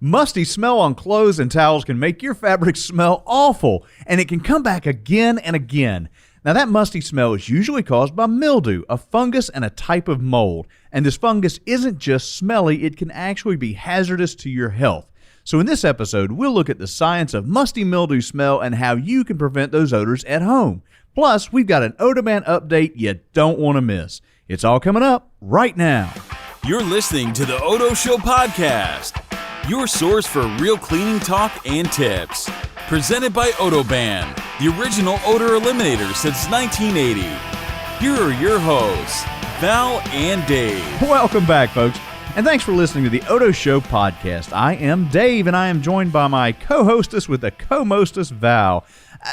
Musty smell on clothes and towels can make your fabric smell awful, and it can come back again and again. Now, that musty smell is usually caused by mildew, a fungus and a type of mold. And this fungus isn't just smelly, it can actually be hazardous to your health. So in this episode, we'll look at the science of musty mildew smell and how you can prevent those odors at home. Plus, we've got an Odoban update you don't want to miss. It's all coming up right now. You're listening to the Odo Show podcast, your source for real cleaning talk and tips. Presented by Odoban, the original odor eliminator since 1980. Here are your hosts, Val and Dave. Welcome back, folks, and thanks for listening to the Odo Show podcast. I am Dave, and I am joined by my co-hostess with the co-mostess, Val.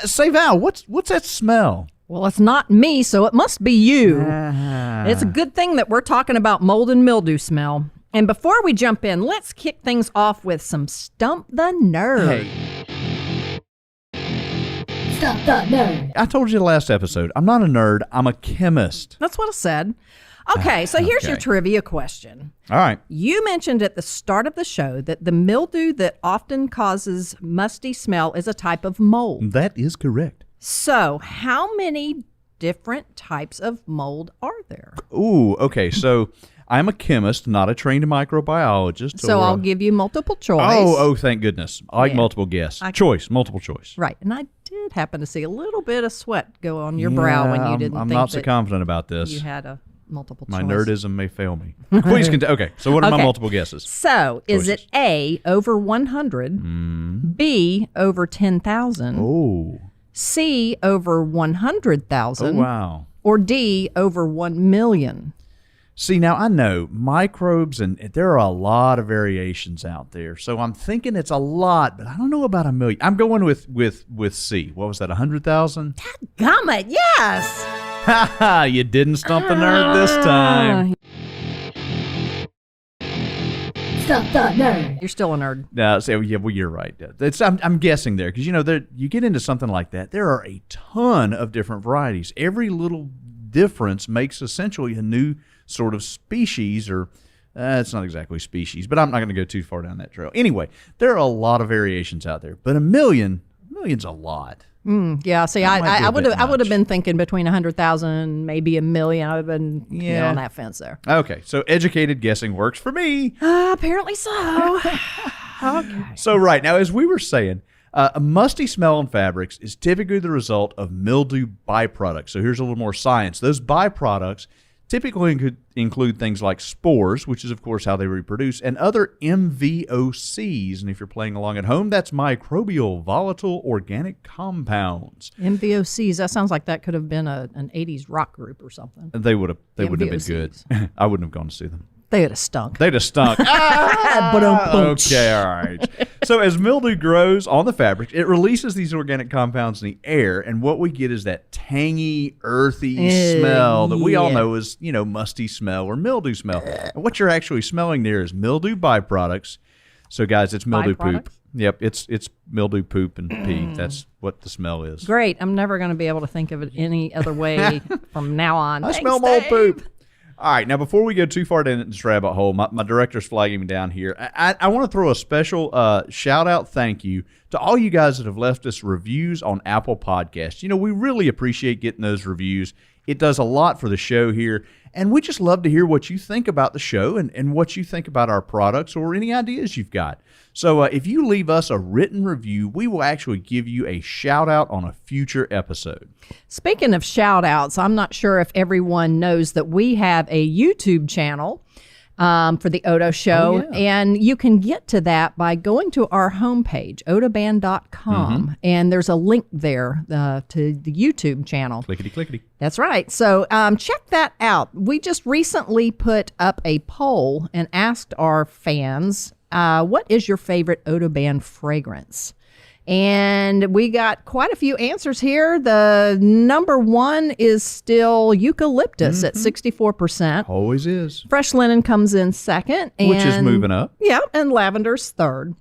Say, Val, what's that smell? Well, it's not me, so it must be you. It's a good thing that we're talking about mold and mildew smell. And before we jump in, let's kick things off with some Stump the Nerd. Hey. Stump the Nerd. I told you last episode, I'm not a nerd, I'm a chemist. That's what I said. Okay, so here's your trivia question. All right. You mentioned at the start of the show that the mildew that often causes musty smell is a type of mold. That is correct. So how many different types of mold are there? Ooh, okay, so I'm a chemist, not a trained microbiologist. So I'll give you multiple choice. Oh, thank goodness. I like multiple guess. Multiple choice. Right, and I did happen to see a little bit of sweat go on your brow when you didn't I'm think not so that confident about this. you had a multiple My choice. nerdism may fail me. Please continue. Okay, so what are my multiple guesses? So, is it A, over 100, B, over 10,000, Oh. C, over 100,000, Oh, wow. or D, over 1 million? See, now I know microbes, and there are a lot of variations out there. So I'm thinking it's a lot, but I don't know about a million. I'm going with C. What was that, 100,000? Gummit, yes! Ha! You didn't stump the nerd this time. Stump the nerd. You're still a nerd. You're right. I'm guessing there because you get into something like that. There are a ton of different varieties. Every little difference makes essentially a new sort of species, or it's not exactly species, but I'm not going to go too far down that trail. Anyway, there are a lot of variations out there, but a million's a lot. Yeah, see, I would have been thinking between 100,000, maybe a million. I would have been on that fence there. Okay, so educated guessing works for me. Apparently so. Okay. So right now, as we were saying, a musty smell on fabrics is typically the result of mildew byproducts. So here's a little more science. Those byproducts typically include things like spores, which is, of course, how they reproduce, and other MVOCs. And if you're playing along at home, that's microbial volatile organic compounds. MVOCs, that sounds like that could have been an 80s rock group or something. They would have been good. I wouldn't have gone to see them. They would have stunk. They'd have stunk. Okay, all right. So as mildew grows on the fabric, it releases these organic compounds in the air, and what we get is that tangy, earthy smell that we all know is, musty smell or mildew smell. And what you're actually smelling there is mildew byproducts. So guys, it's mildew poop. Yep, it's mildew poop and pee. That's what the smell is. Great. I'm never going to be able to think of it any other way from now on. I smell mold poop. All right, now before we go too far down this rabbit hole, my director's flagging me down here. I want to throw a special shout-out thank you to all you guys that have left us reviews on Apple Podcasts. We really appreciate getting those reviews. It does a lot for the show here, and we just love to hear what you think about the show and what you think about our products or any ideas you've got. So if you leave us a written review, we will actually give you a shout-out on a future episode. Speaking of shout-outs, I'm not sure if everyone knows that we have a YouTube channel for the Odo Show, and you can get to that by going to our homepage, odoban.com, and there's a link there to the YouTube channel. Clickety-clickety. That's right. So check that out. We just recently put up a poll and asked our fans, what is your favorite Odoban fragrance? And we got quite a few answers here. The number one is still eucalyptus at 64%. Always is. Fresh linen comes in second. Which is moving up. Yeah, and lavender's third.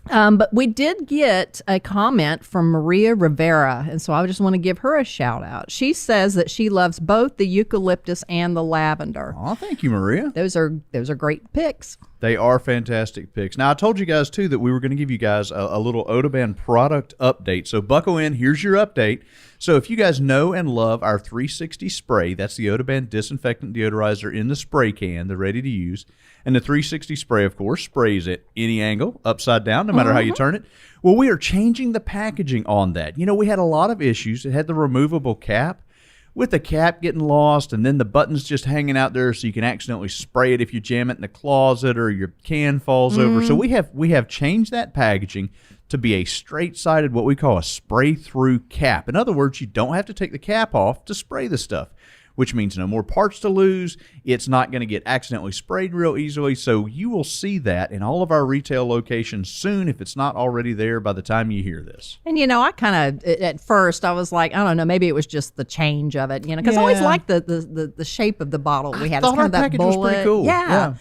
But we did get a comment from Maria Rivera, and so I just want to give her a shout out. She says that she loves both the eucalyptus and the lavender. Oh, thank you, Maria. Those are great picks. They are fantastic picks. Now, I told you guys, too, that we were going to give you guys a little Odoban product update. So buckle in. Here's your update. So if you guys know and love our 360 spray, that's the Odoban disinfectant deodorizer in the spray can, the ready to use. And the 360 spray, of course, sprays at any angle, upside down, no matter how you turn it. Well, we are changing the packaging on that. You know, we had a lot of issues. It had the removable cap, with the cap getting lost and then the buttons just hanging out there so you can accidentally spray it if you jam it in the closet or your can falls over. So we have changed that packaging to be a straight-sided, what we call a spray-through cap. In other words, you don't have to take the cap off to spray the stuff, which means no more parts to lose. It's not going to get accidentally sprayed real easily. So you will see that in all of our retail locations soon if it's not already there by the time you hear this. And, you know, I kind of, at first, I was like, I don't know, maybe it was just the change of it, you know, because I always liked the shape of the bottle we had. I thought our package was pretty cool. Yeah.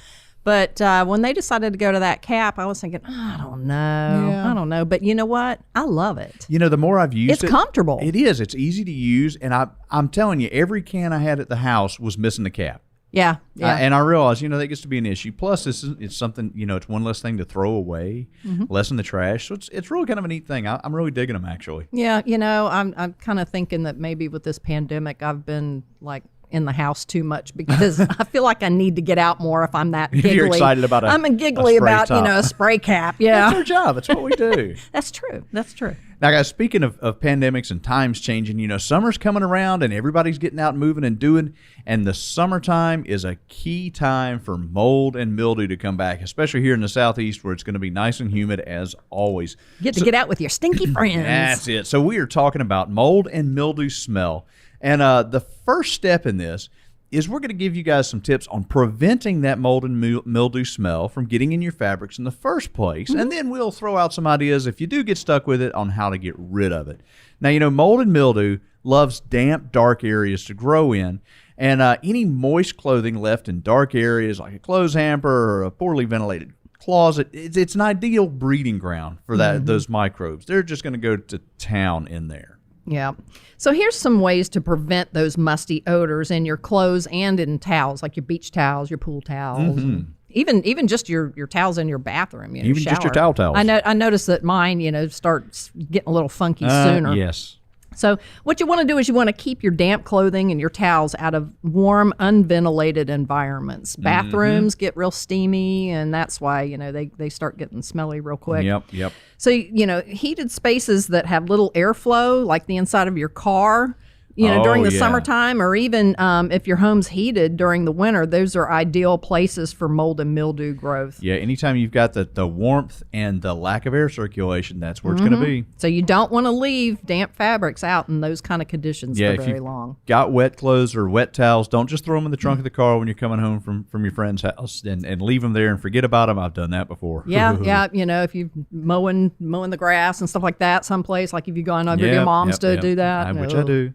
But when they decided to go to that cap, I was thinking, I don't know. I don't know. But you know what? I love it. You know, the more I've used it. It's comfortable. It is. It's easy to use. And I'm telling you, every can I had at the house was missing the cap. Yeah. And I realized, you know, that gets to be an issue. Plus, it's something, you know, it's one less thing to throw away, less in the trash. So it's really kind of a neat thing. I'm really digging them, actually. Yeah. You know, I'm kind of thinking that maybe with this pandemic, I've been like in the house too much because I feel like I need to get out more if I'm that giggly. You're excited about I'm giggly about, top. you know, a spray cap. Yeah. That's our job. That's what we do. That's true. That's true. Now, guys, speaking of pandemics and times changing, you know, summer's coming around and everybody's getting out and moving and doing, and the summertime is a key time for mold and mildew to come back, especially here in the southeast where it's going to be nice and humid as always. Get out with your stinky friends. That's it. So we are talking about mold and mildew smell. And the first step in this is we're going to give you guys some tips on preventing that mold and mildew smell from getting in your fabrics in the first place. And then we'll throw out some ideas, if you do get stuck with it, on how to get rid of it. Now, you know, mold and mildew loves damp, dark areas to grow in. And any moist clothing left in dark areas, like a clothes hamper or a poorly ventilated closet, it's an ideal breeding ground for those microbes. They're just going to go to town in there. Yeah. So here's some ways to prevent those musty odors in your clothes and in towels, like your beach towels, your pool towels, and even just your towels in your bathroom. You know, even shower. just your towels. I noticed that mine, you know, starts getting a little funky sooner. Yes. So what you want to do is you want to keep your damp clothing and your towels out of warm, unventilated environments. Bathrooms get real steamy, and that's why, you know, they start getting smelly real quick. Yep. So, you know, heated spaces that have little airflow, like the inside of your car, you know, during the summertime, or even if your home's heated during the winter, those are ideal places for mold and mildew growth. Yeah, anytime you've got the warmth and the lack of air circulation, that's where it's going to be. So you don't want to leave damp fabrics out in those kind of conditions for very long. Got wet clothes or wet towels, don't just throw them in the trunk of the car when you're coming home from your friend's house and leave them there and forget about them. I've done that before. Yeah. You know, if you're mowing the grass and stuff like that somoplace, like if you've gone over to your mom's to do that. Which I do.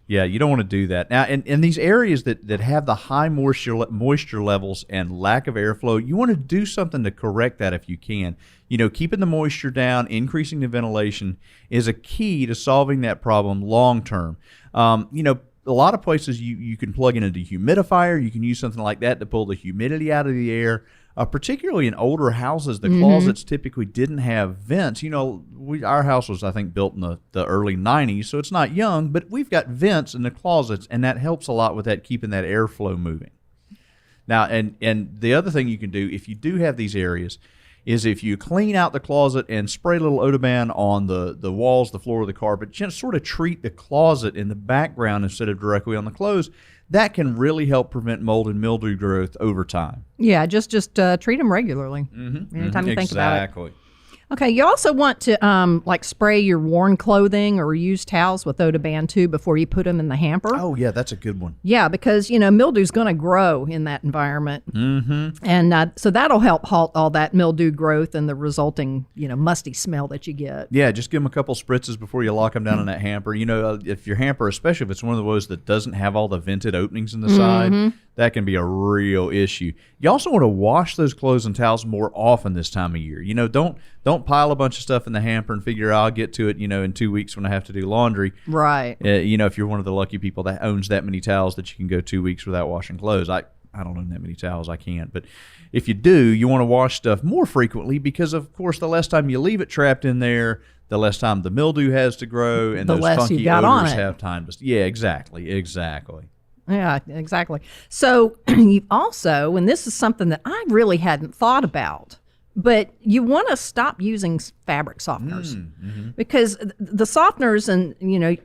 Yeah, you don't want to do that. Now, in these areas that have the high moisture levels and lack of airflow, you want to do something to correct that if you can. You know, keeping the moisture down, increasing the ventilation is a key to solving that problem long term. You know, a lot of places you can plug in a dehumidifier. You can use something like that to pull the humidity out of the air. Particularly in older houses, the closets typically didn't have vents. You know, our house was, I think, built in the early 90s, so it's not young, but we've got vents in the closets, and that helps a lot with that, keeping that airflow moving. Now, and the other thing you can do, if you do have these areas, is if you clean out the closet and spray a little Odoban on the walls, the floor, the carpet, just sort of treat the closet in the background instead of directly on the clothes, that can really help prevent mold and mildew growth over time. Yeah, just treat them regularly. Anytime you think about it. Exactly. Okay, you also want to like spray your worn clothing or use towels with Odoban too before you put them in the hamper. Oh yeah, that's a good one. Yeah, because you know mildew's going to grow in that environment, and so that'll help halt all that mildew growth and the resulting musty smell that you get. Yeah, just give them a couple spritzes before you lock them down in that hamper. You know, if your hamper, especially if it's one of those that doesn't have all the vented openings in the side, that can be a real issue. You also want to wash those clothes and towels more often this time of year. Don't pile a bunch of stuff in the hamper and figure I'll get to it, in 2 weeks when I have to do laundry. Right. If you're one of the lucky people that owns that many towels that you can go 2 weeks without washing clothes. I don't own that many towels. I can't. But if you do, you want to wash stuff more frequently because, of course, the less time you leave it trapped in there, the less time the mildew has to grow, and those funky odors have time to. Yeah, exactly. Yeah, exactly. So you also, and this is something that I really hadn't thought about, but you want to stop using fabric softeners because the softeners and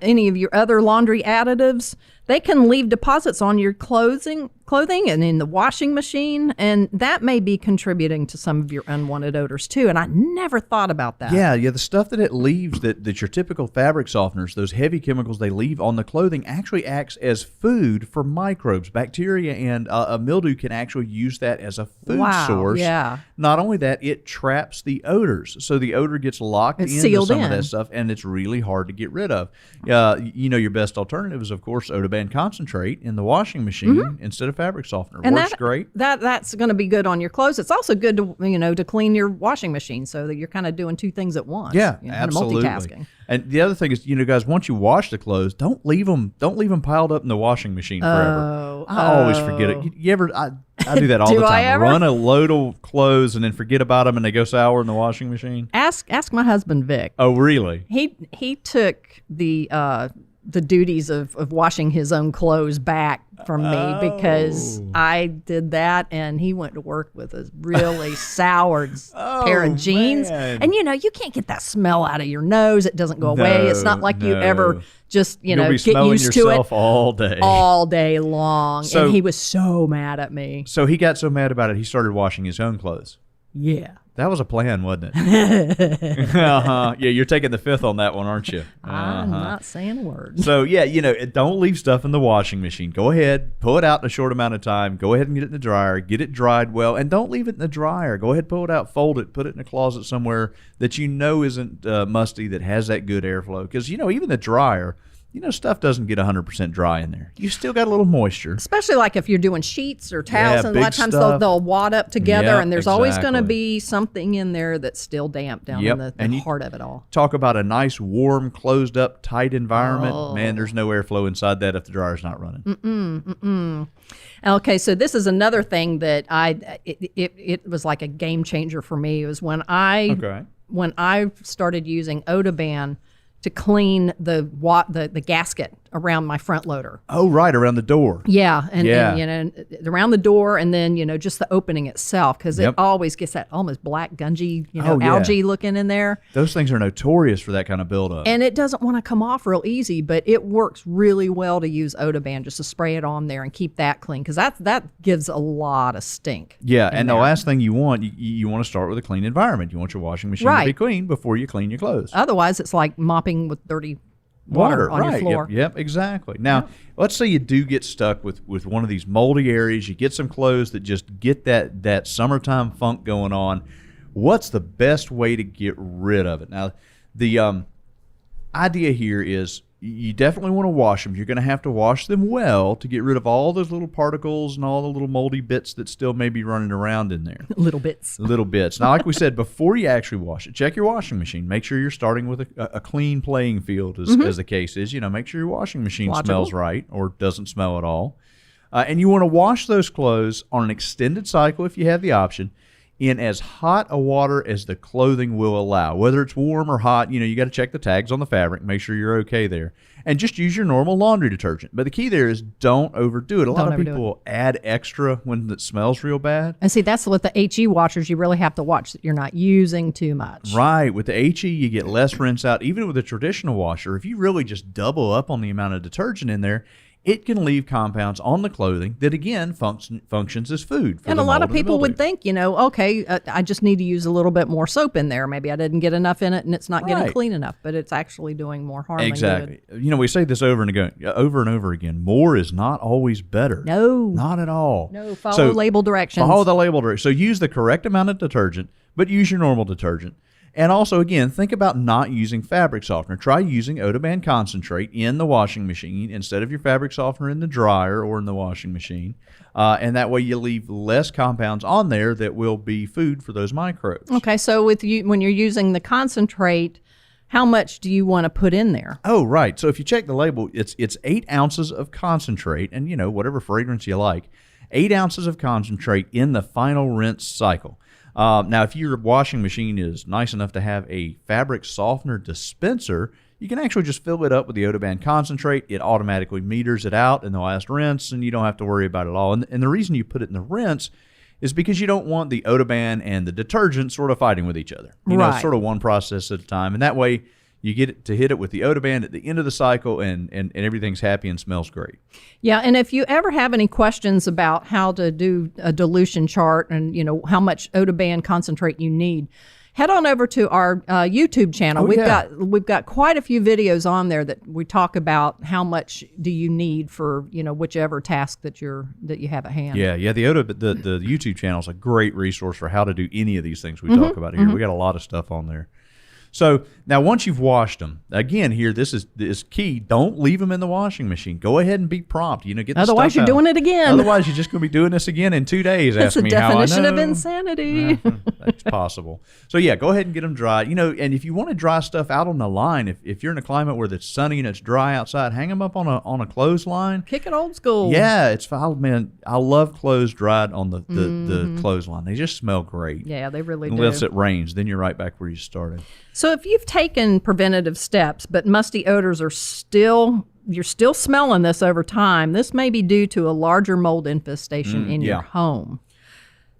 any of your other laundry additives, they can leave deposits on your clothing and in the washing machine, and that may be contributing to some of your unwanted odors too. And I never thought about that. Yeah, the stuff that it leaves, that your typical fabric softeners, those heavy chemicals they leave on the clothing, actually acts as food for microbes. Bacteria and mildew can actually use that as a food source. Yeah. Not only that, it traps the odors, so the odor gets locked into some of that stuff, and it's really hard to get rid of. Your best alternative is, of course, Odoban concentrate in the washing machine instead of fabric softener. And works great. That's going to be good on your clothes. It's also good to to clean your washing machine so that you're kind of doing two things at once. Yeah, absolutely. Kind of multitasking. And the other thing is, guys, once you wash the clothes, don't leave them piled up in the washing machine forever. I always forget it. You ever? I do that all the time. Run a load of clothes and then forget about them, and they go sour in the washing machine. Ask my husband Vic. Oh, really? He took the duties of washing his own clothes back from me because I did that, and he went to work with a really soured pair of jeans. Man. And you can't get that smell out of your nose. It doesn't go away. It's not like you ever just You'll be get used to it all day long. So, and he was so mad at me. So he got so mad about it, he started washing his own clothes. Yeah. That was a plan, wasn't it? Yeah, you're taking the fifth on that one, aren't you? I'm not saying a word. So, don't leave stuff in the washing machine. Go ahead, pull it out in a short amount of time. Go ahead and get it in the dryer. Get it dried well, and don't leave it in the dryer. Go ahead, pull it out, fold it, put it in a closet somewhere that isn't musty, that has that good airflow. Because, even the dryer, stuff doesn't get 100% dry in there. You still got a little moisture. Especially like if you're doing sheets or towels, and a lot of times they'll wad up together, and there's always going to be something in there that's still damp down in the heart of it all. Talk about a nice, warm, closed up, tight environment. Oh. Man, there's no airflow inside that if the dryer's not running. Okay, so this is another thing that it was like a game changer for me. It was when I started using Odoban to clean the gasket around my front loader. Oh, right, around the door. Yeah, and around the door, and then just the opening itself, because it always gets that almost black gungy, algae looking in there. Those things are notorious for that kind of buildup. And it doesn't want to come off real easy, but it works really well to use Odoban just to spray it on there and keep that clean, because that gives a lot of stink. Yeah, and the last thing you want, you want to start with a clean environment. You want your washing machine to be clean before you clean your clothes. Otherwise, it's like mopping with dirty water on your floor. Yep, exactly. Now, let's say you do get stuck with one of these moldy areas. You get some clothes that just get that summertime funk going on. What's the best way to get rid of it? Now, the idea here is you definitely want to wash them. You're going to have to wash them well to get rid of all those little particles and all the little moldy bits that still may be running around in there. Little bits. Now, like we said, before you actually wash it, check your washing machine. Make sure you're starting with a clean playing field, as the case is. Make sure your washing machine smells right or doesn't smell at all. And you want to wash those clothes on an extended cycle if you have the option, in as hot a water as the clothing will allow. Whether it's warm or hot, you got to check the tags on the fabric, make sure you're okay there. And just use your normal laundry detergent. But the key there is don't overdo it. A lot of people add extra when it smells real bad. And see, that's with the HE washers. You really have to watch that you're not using too much. Right. With the HE, you get less rinse out. Even with a traditional washer, if you really just double up on the amount of detergent in there, it can leave compounds on the clothing that, again, functions as food. And a lot of people would think, I just need to use a little bit more soap in there. Maybe I didn't get enough in it and it's not getting clean enough, but it's actually doing more harm than good. We say this over and over again. More is not always better. No. Not at all. No, follow label directions. Follow the label directions. So use the correct amount of detergent, but use your normal detergent. And also, again, think about not using fabric softener. Try using Odoban concentrate in the washing machine instead of your fabric softener in the dryer or in the washing machine. And that way you leave less compounds on there that will be food for those microbes. Okay, so with you, when you're using the concentrate, how much do you want to put in there? Oh, right. So if you check the label, it's 8 ounces of concentrate and, whatever fragrance you like. 8 ounces of concentrate in the final rinse cycle. Now, if your washing machine is nice enough to have a fabric softener dispenser, you can actually just fill it up with the Odoban concentrate. It automatically meters it out in the last rinse, and you don't have to worry about it at all. And the reason you put it in the rinse is because you don't want the Odoban and the detergent sort of fighting with each other. Sort of one process at a time. And that way, you get it to hit it with the Odoban at the end of the cycle, and everything's happy and smells great. Yeah, and if you ever have any questions about how to do a dilution chart and, how much Odoban concentrate you need, head on over to our YouTube channel. We've got quite a few videos on there that we talk about how much do you need for, whichever task that you have at hand. Yeah, the YouTube channel is a great resource for how to do any of these things we talk about here. We got a lot of stuff on there. So now once you've washed them, again here, this is key. Don't leave them in the washing machine. Go ahead and be prompt. Get the Otherwise, you're doing it again. Otherwise, you're just going to be doing this again in 2 days. That's Ask the me how I know. definition of insanity. That's possible. So yeah, go ahead and get them dry. And if you want to dry stuff out on the line, if you're in a climate where it's sunny and it's dry outside, hang them up on a clothesline. Kick it old school. Yeah, it's fine, man. I love clothes dried on the clothesline. They just smell great. Yeah, they really do. Unless it rains, then you're right back where you started. So if you've taken preventative steps, but musty odors you're still smelling this over time, this may be due to a larger mold infestation in your home.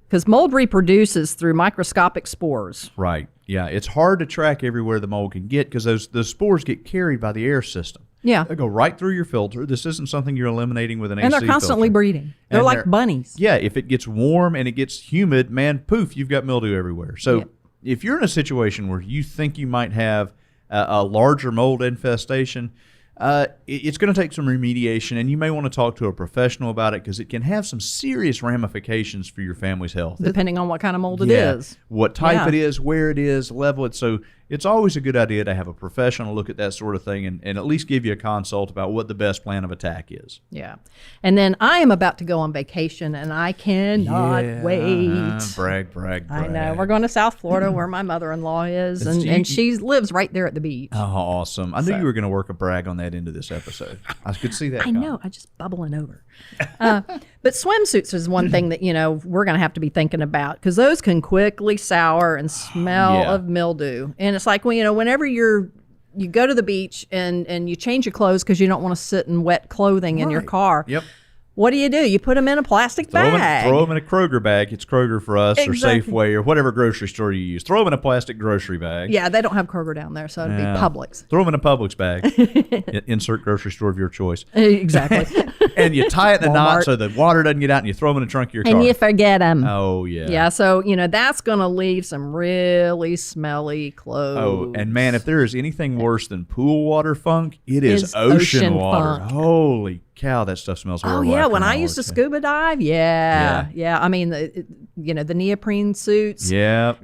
Because mold reproduces through microscopic spores. Right. Yeah, it's hard to track everywhere the mold can get because those spores get carried by the air system. Yeah. They go right through your filter. This isn't something you're eliminating with an AC filter. And they're constantly breeding. They're like bunnies. Yeah, if it gets warm and it gets humid, man, poof, you've got mildew everywhere. So if you're in a situation where you think you might have a larger mold infestation, it's going to take some remediation, and you may want to talk to a professional about it because it can have some serious ramifications for your family's health. Depending on what kind of mold it is. What type it is, where it is, level it. So it's always a good idea to have a professional look at that sort of thing and at least give you a consult about what the best plan of attack is. Yeah. And then I am about to go on vacation, and I cannot wait. Brag. I know. We're going to South Florida where my mother-in-law is, and she lives right there at the beach. Oh, awesome. I knew you were going to work a brag on that into this episode. I could see that. I know. I'm just bubbling over. But swimsuits is one thing that, we're going to have to be thinking about because those can quickly sour and smell of mildew. And it's like, whenever you go to the beach and you change your clothes because you don't want to sit in wet clothing in your car. Yep. What do? You put them in a plastic bag. Throw them in a Kroger bag. It's Kroger for us or Safeway or whatever grocery store you use. Throw them in a plastic grocery bag. Yeah, they don't have Kroger down there, so it'd be Publix. Throw them in a Publix bag. Insert grocery store of your choice. Exactly. And you tie it in a knot so the water doesn't get out, and you throw them in the trunk of your car. And you forget them. Oh, yeah. Yeah, so, that's going to leave some really smelly clothes. Oh, and man, if there is anything worse than pool water funk, it is ocean water. Funk. Holy cow, that stuff smells horrible. Oh, yeah, when I used to scuba dive, yeah. I mean, the neoprene suits. Yeah.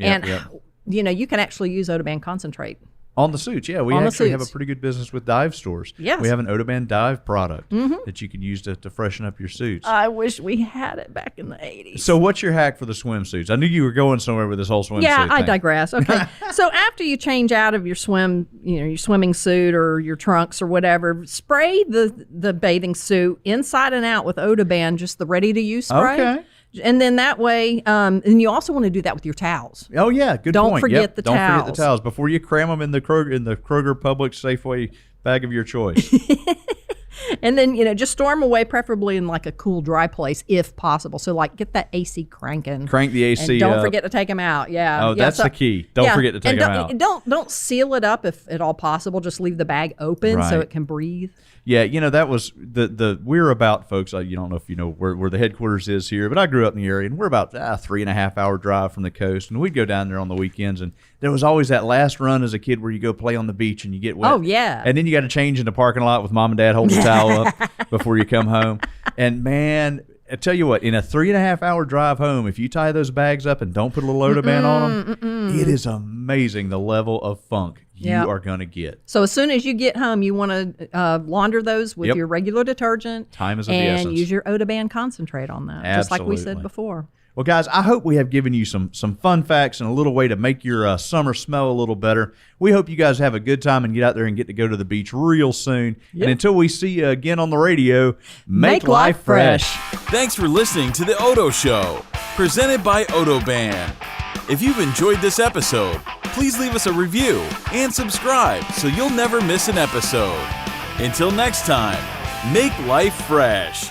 You can actually use Odoban concentrate. On the suits, yeah. We actually have a pretty good business with dive stores. Yes. We have an Odoban dive product that you can use to freshen up your suits. I wish we had it back in the 80s. So what's your hack for the swimsuits? I knew you were going somewhere with this whole swimsuit thing. I digress. Okay. So after you change out of your your swimming suit or your trunks or whatever, spray the bathing suit inside and out with Odoban, just the ready-to-use spray. Okay. And then that way, and you also want to do that with your towels. Oh yeah, good point. Don't forget the towels. Don't forget the towels before you cram them in the Kroger Publix Safeway bag of your choice. And then, just store them away, preferably in like a cool, dry place if possible. So like get that AC cranking. Crank the AC and don't forget to take them out. Yeah. Oh, that's the key. Don't forget to take them out. Don't seal it up if at all possible. Just leave the bag open so it can breathe. Yeah, that was we're about, folks, you don't know if you know where the headquarters is here, but I grew up in the area, and we're about 3.5 hour drive from the coast, and we'd go down there on the weekends, and there was always that last run as a kid where you go play on the beach and you get wet. Oh, yeah. And then you got to change in the parking lot with mom and dad holding the towel up before you come home. And man, I tell you what, in a 3.5-hour drive home, if you tie those bags up and don't put a little Odoban on them, it is amazing the level of funk you are going to get. So as soon as you get home, you want to launder those with your regular detergent. Time is of the essence. And use your Odoban concentrate on that, just like we said before. Well, guys, I hope we have given you some fun facts and a little way to make your summer smell a little better. We hope you guys have a good time and get out there and get to go to the beach real soon. Yep. And until we see you again on the radio, make life fresh. Thanks for listening to The Odo Show, presented by Odoban. If you've enjoyed this episode, please leave us a review and subscribe so you'll never miss an episode. Until next time, make life fresh.